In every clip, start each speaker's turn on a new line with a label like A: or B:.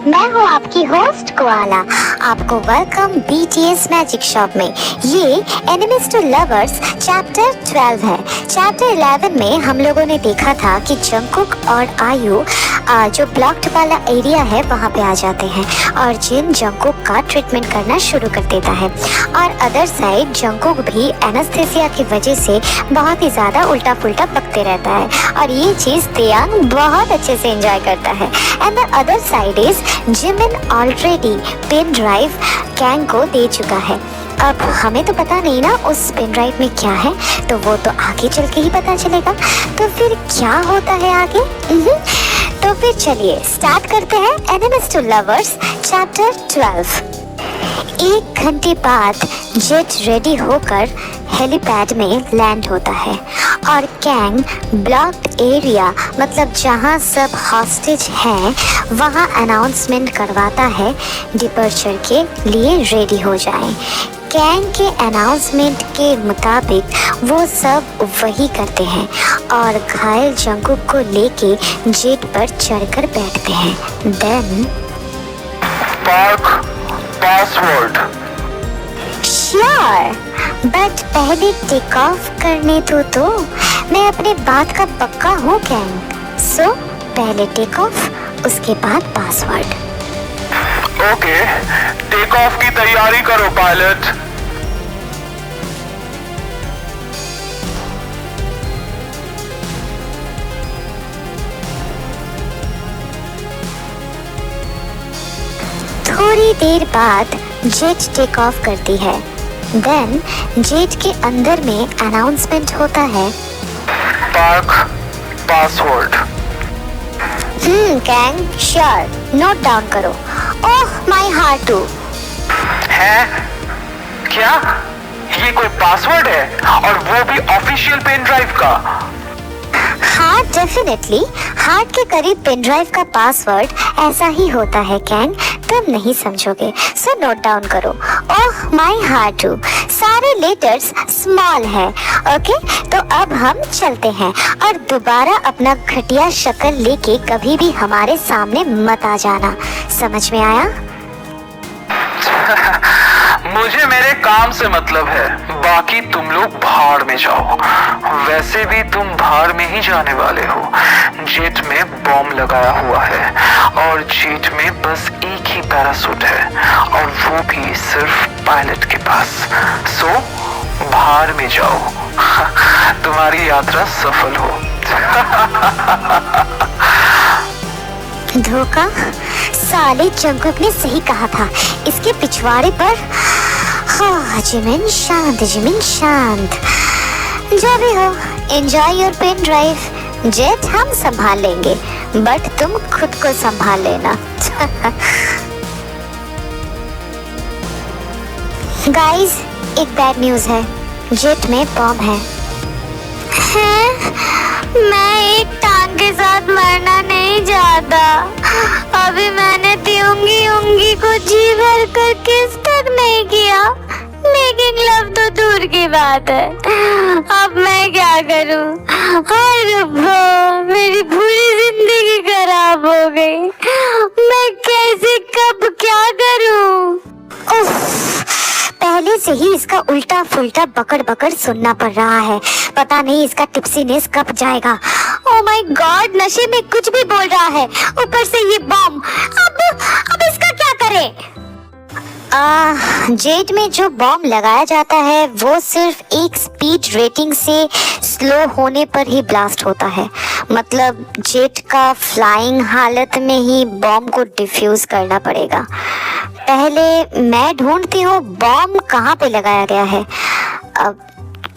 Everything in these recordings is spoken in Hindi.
A: मैं हूँ आपकी होस्ट कोआला। आपको वेलकम BTS मैजिक शॉप में। ये एनिमीज टू लवर्स चैप्टर 12 है। चैप्टर 11 में हम लोगों ने देखा था कि जंगकुक और आयु जो ब्लॉक्ड वाला एरिया है वहाँ पे आ जाते हैं और जिन जंगकुक का ट्रीटमेंट करना शुरू कर देता है, और अदर साइड जंगकुक भी एनेस्थेसिया की वजह से बहुत ही ज़्यादा उल्टा पुल्टा पकते रहता है और ये चीज़ तेयांग बहुत अच्छे से एंजॉय करता है। And the other side is Jimin already pen drive Kang को दे चुका है। अब हमें तो पता नहीं ना उस पेन ड्राइव में क्या है, तो वो तो आगे चल के ही पता चलेगा। तो फिर क्या होता है आगे? तो फिर चलिए स्टार्ट करते हैं एनिमीज टू लवर्स चैप्टर 12। 1 घंटे बाद जेट रेडी होकर हेलीपैड में लैंड होता है और कैंग ब्लॉक्ड एरिया मतलब जहां सब हॉस्टेज हैं वहां अनाउंसमेंट करवाता है डिपर्चर के लिए रेडी हो जाएं। कैंग के अनाउंसमेंट के मुताबिक वो सब वही करते हैं और घायल जंगकुक को लेके जेट पर चढ़कर बैठते हैं। Then
B: park password.
A: Sure, but पहले टेक ऑफ करने तो मैं अपने बात का पक्का हूँ कैंग। सो पहले टेक ऑफ, उसके बाद पासवर्ड।
B: ओके, टेक ऑफ की तैयारी करो पायलट।
A: थोड़ी देर बाद जेट टेक ऑफ करती है। देन जेट के अंदर में अनाउंसमेंट होता है
B: पार्क पासवर्ड।
A: कैंग श्योर, नोट डाउन करो। Oh my heart too.
B: है क्या? ये कोई पासवर्ड है और वो भी ऑफिशियल पेन ड्राइव का?
A: हाँ डेफिनेटली, हार्ट के करीब पेन ड्राइव का पासवर्ड ऐसा ही होता है कैंग, तुम नहीं समझोगे। सो नोट डाउन करो। ओह माय हार्ट टू, सारे लेटर्स स्मॉल है। ओके, तो अब हम चलते हैं और दोबारा अपना घटिया शक्ल लेके कभी भी हमारे सामने मत आ जाना, समझ में आया?
B: मुझे मेरे काम से मतलब है, बाकी तुम लोग भाड़ में जाओ। वैसे भी तुम भाड़ में ही जाने वाले हो। जेट में बॉम्ब लगाया हुआ है और जेट में बस एक ही पैरासूट है और वो भी सिर्फ पायलट के पास। सो भाड़ में जाओ। तुम्हारी यात्रा सफल हो।
A: धोखा? साले जंगकुक ने सही कहा था, इसके पिछवाड़े पर। हाँ जिमिन शांत, जिमिन शांत। जो भी हो, enjoy your pen drive. Jet हम संभाल लेंगे, बट तुम खुद को संभाल लेना। गाइस, एक बैड न्यूज है, जेट में बॉम्ब है। मैं एक टांग के साथ मरना नहीं चाहता। अभी मैंने उंगी को जी भर कर किस तक नहीं किया, मेकिंग लव तो दूर की बात है। अब मैं क्या करूं? मेरी पूरी जिंदगी खराब हो गई। मैं कैसे कब क्या करूं? पहले से ही इसका उल्टा फुल्टा बकड़ बकड़ सुनना पड़ रहा है। पता नहीं इसका टिप्सीनेस कब जाएगा। ओह माय गॉड, नशे में कुछ भी बोल रहा है, ऊपर से ये बॉम्ब। अब इसका क्या करें? जेट में जो बॉम्ब लगाया जाता है वो सिर्फ एक स्पीड रेटिंग से स्लो होने पर ही ब्लास्ट होता है। मतलब जेट का फ्लाइंग हालत में ही बॉम्ब को डिफ्यूज करना पड़ेगा। पहले मैं ढूंढती हूँ बॉम्ब कहाँ पे लगाया गया है। अब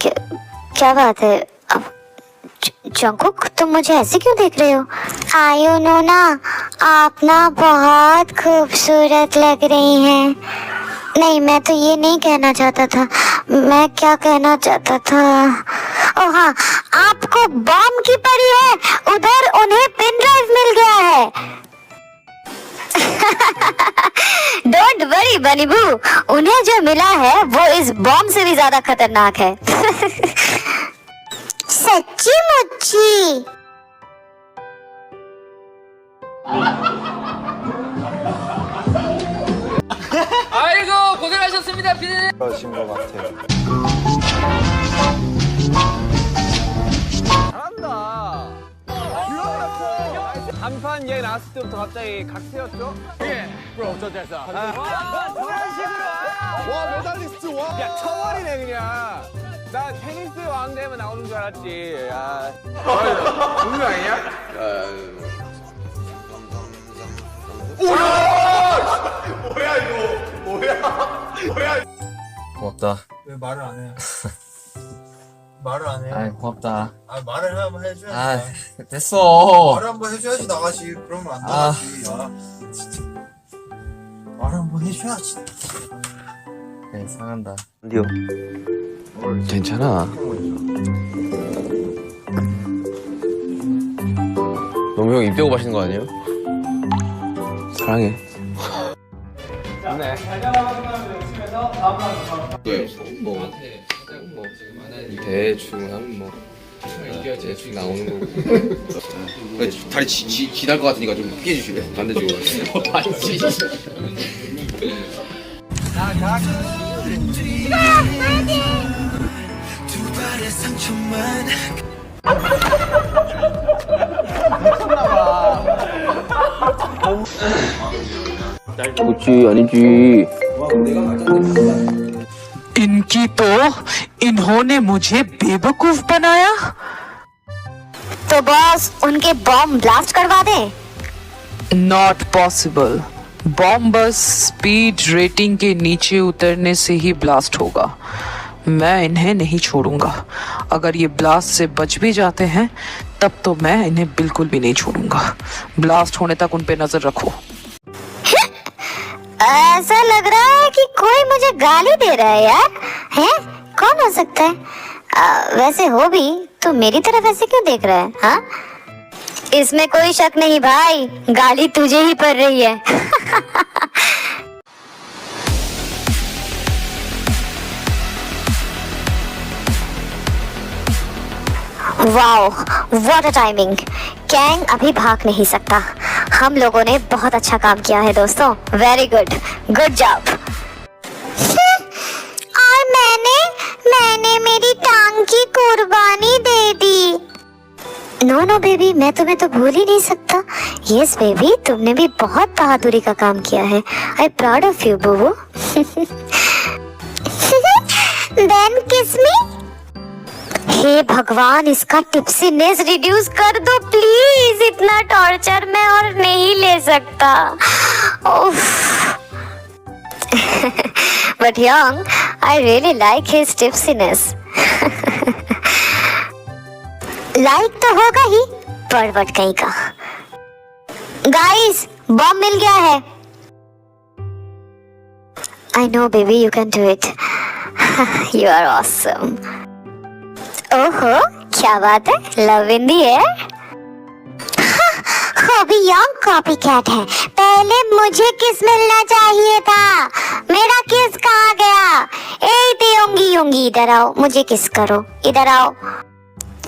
A: क्या बात है? अब जंगकुक तुम मुझे ऐसे क्यों देख रहे हो? आयो नोना, आप ना बहुत खूबसूरत लग रही हैं। नहीं, मैं तो ये नहीं कहना चाहता था। मैं क्या कहना चाहता था? ओ हाँ, आपको बॉम्ब की पड़ी है। उधर उन्हें पेन ड्राइव मिल गया है। डोंट वरी बनी बू, उन्हें जो मिला है वो इस बॉम्ब से भी ज्यादा खतरनाक है। सच्ची मुच्ची?
C: 아이고 고생하셨습니다 피디님.
D: 그러신 것 같아요. 잘한다. 한판 얘 나왔을 때부터 갑자기 각세였죠? 예, 브로 저 됐어. 그런 식으로. 와 메달리스트 와. 야 처벌이네 그냥. 나 테니스 왕 되면 나오는 줄 알았지. 야. 동료 아니야?
E: 고맙다.
F: 왜 말을 안 해? 말을 안 해.
E: 아 고맙다.
F: 아 말을 한번 해줘야지.
E: 아 됐어.
F: 말을 한번 해줘야지 나가지. 그러면 안
E: 아.
F: 나가지. 아 진짜. 말을 한번 해줘야지.
E: 그래 상한다.
D: 근데요. 괜찮아. 너무 형 입 대고 마시는 거 아니에요? 사랑해. 대충 하면 뭐 대충 나오는 거고. 다리 지날 것 같으니까 좀 피해 주실래? 반대쪽으로. 반지. 그렇지 아니지.
G: इनकी तो इन्होंने मुझे बेवकूफ बनाया।
A: तो बॉस, उनके बॉम्ब ब्लास्ट करवा दे।
G: Not possible. Bomb bus speed rating के नीचे उतरने से ही ब्लास्ट होगा। मैं इन्हें नहीं छोड़ूंगा। अगर ये ब्लास्ट से बच भी जाते हैं तब तो मैं इन्हें बिल्कुल भी नहीं छोड़ूंगा। ब्लास्ट होने तक उन पे नजर रखो।
A: ऐसा लग रहा है कि कोई मुझे गाली दे रहा है यार। हैं? कौन हो सकता है? वैसे हो भी तो मेरी तरफ ऐसे क्यों देख रहा है? हाँ, इसमें कोई शक नहीं भाई, गाली तुझे ही पड़ रही है। Wow, what a timing. Kang अभी भाग नहीं सकता। हम लोगों ने बहुत अच्छा काम किया है दोस्तों। Very good, good job. और मैंने मेरी टांग की कुर्बानी दे दी। नो नो बेबी, मैं तुम्हें तो भूल ही नहीं सकता। यस बेबी, तुमने भी बहुत बहादुरी का काम किया है। आई प्राउड ऑफ यू बुबू। Then kiss me. हे भगवान, इसका टिप्सीनेस रिड्यूस कर दो प्लीज। इतना टॉर्चर मैं और नहीं ले सकता। But young, I really like his tipsiness. Like तो होगा ही, परवट कहीं का। गाइस, बॉम्ब मिल गया है। I know baby, you can do it. You are awesome. ओहो, क्या बात है, लव इन दी एयर। वो भी यंग कॉपी कैट है। पहले मुझे किस मिलना चाहिए था। मेरा किस कहाँ गया? ए योंगी योंगी, इधर आओ, मुझे किस करो, इधर आओ।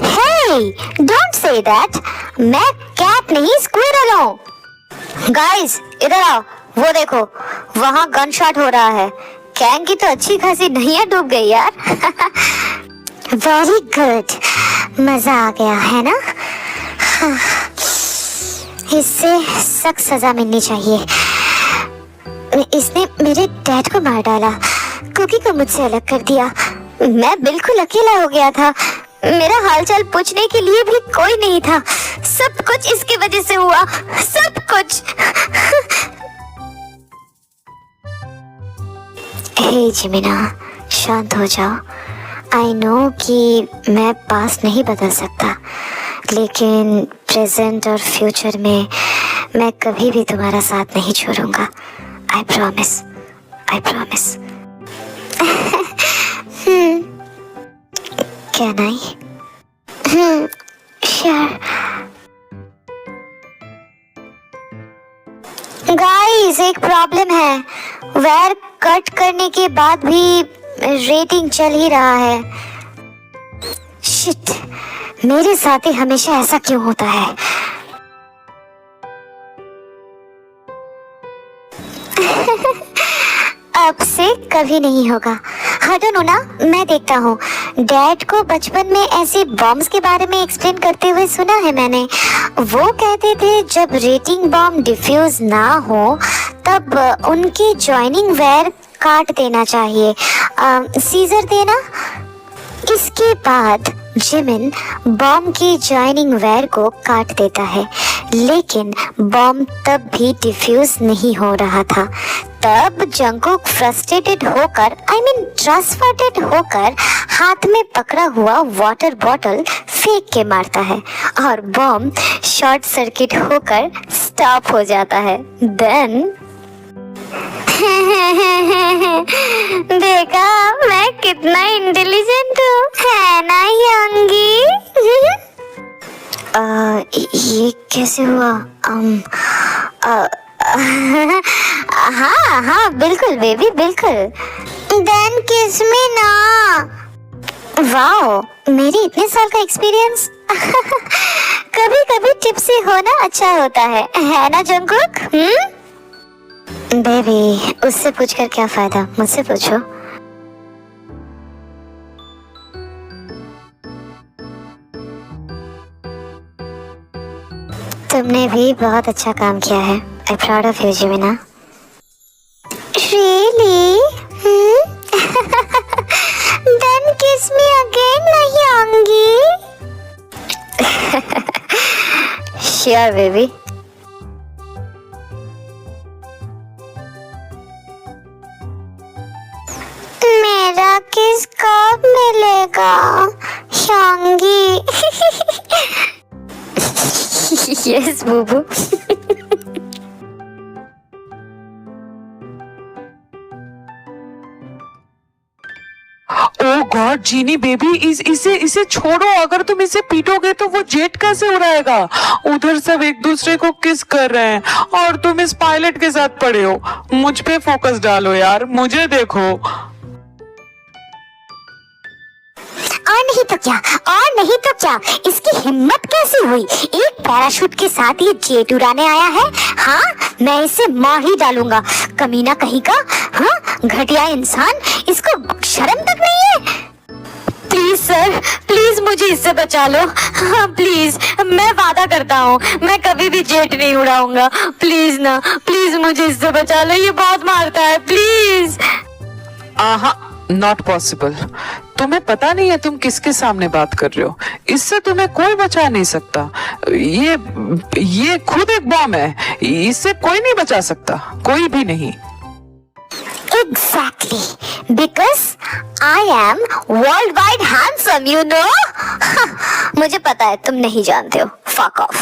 A: हे, डोंट से दैट। मैं कैट नहीं, स्क्विरल हूँ। गाइस, इधर आओ, वो देखो, वहाँ गन शॉट हो रहा है। कैंग की तो अच्छी खासी नैया डूब गई यार। वेरी गुड, मजा आ गया है ना? इससे सख्त सजा मिलनी चाहिए। इसने मेरे डैड को मार डाला, कुकी को मुझसे अलग कर दिया। मैं बिल्कुल अकेला हो गया था। मेरा हालचाल पूछने के लिए भी कोई नहीं था। सब कुछ इसकी वजह से हुआ, सब कुछ। हे जिमिना, शांत हो जाओ। आई नो कि मैं पास नहीं बदल सकता, लेकिन प्रेजेंट और फ्यूचर में मैं कभी भी तुम्हारा साथ नहीं छोड़ूंगा। I promise, I promise. Can I? Sure. Guys, एक प्रॉब्लम है। वायर कट करने के बाद भी रेटिंग चल ही रहा है। शिट, मेरे साथ ही हमेशा ऐसा क्यों होता है? अब से कभी नहीं होगा। हटो नो ना, मैं देखता हूँ। डैड को बचपन में ऐसे बॉम्ब्स के बारे में एक्सप्लेन करते हुए सुना है मैंने। वो कहते थे जब रेटिंग बॉम्ब डिफ्यूज ना हो तब उनके जॉइनिंग वायर काट देना चाहिए, सीजर देना। इसके बाद जिमिन बॉम्ब की जॉइनिंग वायर को काट देता है, लेकिन बॉम्ब तब भी डिफ्यूज नहीं हो रहा था। तब जंगकुक फ्रस्ट्रेटेड होकर, ट्रांसफर्टेड होकर हाथ में पकड़ा हुआ वाटर बॉटल फेंक के मारता है और बॉम्ब शॉर्ट सर्किट होकर स्टॉप हो जाता है। देन देखा मैं कितना इंटेलिजेंट हूँ, है ना यंगी? ये कैसे हुआ? हाँ बिल्कुल बेबी, बिल्कुल। देन किस में ना। वाओ, मेरी इतने साल का एक्सपीरियंस। कभी कभी टिप्सी होना अच्छा होता है ना जंगकुक? बेबी, उससे पूछकर क्या फायदा, मुझसे पूछो। तुमने भी बहुत अच्छा काम किया है। आई प्राउड ऑफ यू जिमिना। Really? Then kiss me again, Nahyongi. Sure, baby. मेरा किस कब मिलेगा, Hyungi? Yes, Bubu.
G: ओ गॉड जीनी बेबी, इसे छोड़ो। अगर तुम इसे पीटोगे तो वो जेट कैसे उड़ाएगा? उधर सब एक दूसरे को किस कर रहे हैं और तुम इस पायलट के साथ पड़े हो। मुझ पे फोकस डालो यार, मुझे देखो।
A: और नहीं तो क्या, इसकी हिम्मत कैसी हुई? एक पैराशूट के साथ ये जेट उड़ाने आया है। हाँ, मैं इसे मार ही डालूंगा, कमीना कहीं का। हाँ, घटिया इंसान, इसको शर्म तक नहीं है। प्लीज सर, प्लीज मुझे इससे बचा लो। हाँ प्लीज, मैं वादा करता हूँ मैं कभी भी जेट नहीं उड़ाऊंगा। प्लीज ना, प्लीज मुझे इससे बचा लो, ये बहुत मारता है, प्लीज।
G: Not possible. तुम्हें पता नहीं है तुम किसके सामने बात कर रहे हो। इससे तुम्हें कोई बचा नहीं सकता। ये खुद एक बॉम्ब है, इससे कोई नहीं बचा सकता, कोई भी नहीं।
A: Exactly, because I am worldwide handsome, you know? मुझे पता है तुम नहीं जानते हो। Fuck off.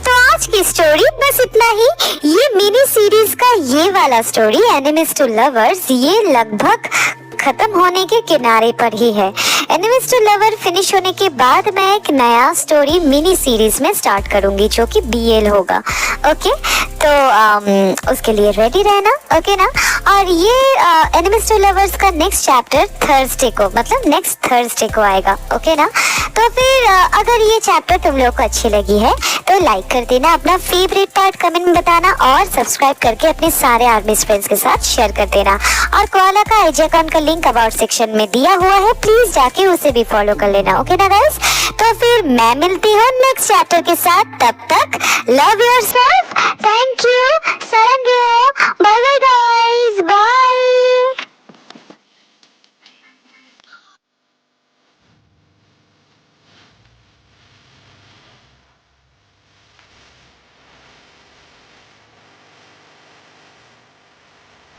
A: तो आज की स्टोरी बस इतना ही। ये मिनी सीरीज का ये वाला स्टोरी एनिमीज टू लवर्स, ये लगभग खत्म होने के किनारे पर ही है। एनिमीज टू लवर फिनिश होने के बाद मैं एक नया स्टोरी मिनी सीरीज में स्टार्ट करूंगी जो कि BL होगा। ओके, तो उसके लिए रेडी रहना, ओके ना? और ये एनिमीज टू लवर्स का नेक्स्ट चैप्टर थर्सडे को, मतलब नेक्स्ट थर्सडे को आएगा, ओके ना? तो फिर अगर ये चैप्टर तुम लोग को अच्छी लगी है तो लाइक कर देना, अपना फेवरेट पार्ट कमेंट में बताना और सब्सक्राइब करके अपने सारे आर्मी फ्रेंड्स के साथ शेयर कर देना। और कोआला का IG अकाउंट का लिंक अबाउट सेक्शन में दिया हुआ है, प्लीज जाके उसे भी फॉलो कर लेना, ओके ना गाइस? तो फिर मैं मिलती हूँ नेक्स्ट चैप्टर के साथ, तब तक लव योरसेल्फ, थैंक यू, सारंग्यो, बाय बाय गाइस, बाय।